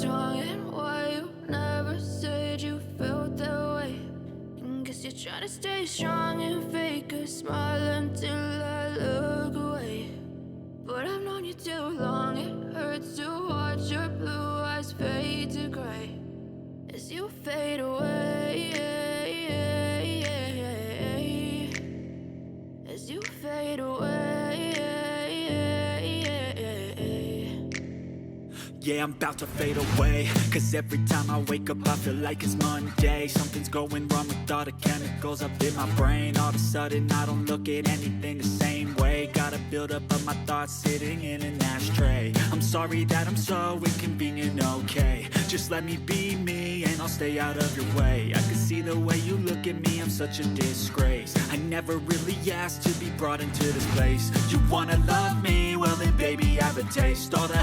strong and why you never said you felt that way. And guess you're trying to stay strong and fake a smile until I look away. But I've known you too long, it hurts to watch your blue eyes fade to gray as you fade away, as you fade away. Yeah, I'm about to fade away, cause every time I wake up I feel like it's Monday. Something's going wrong with all the chemicals up in my brain. All of a sudden I don't look at anything the same way. Gotta build up of my thoughts sitting in an ashtray. I'm sorry that I'm so inconvenient, okay. Just let me be me and I'll stay out of your way. I can see the way you look at me, I'm such a disgrace. I never really asked to be brought into this place. You wanna love me? Well then baby, have a taste. All the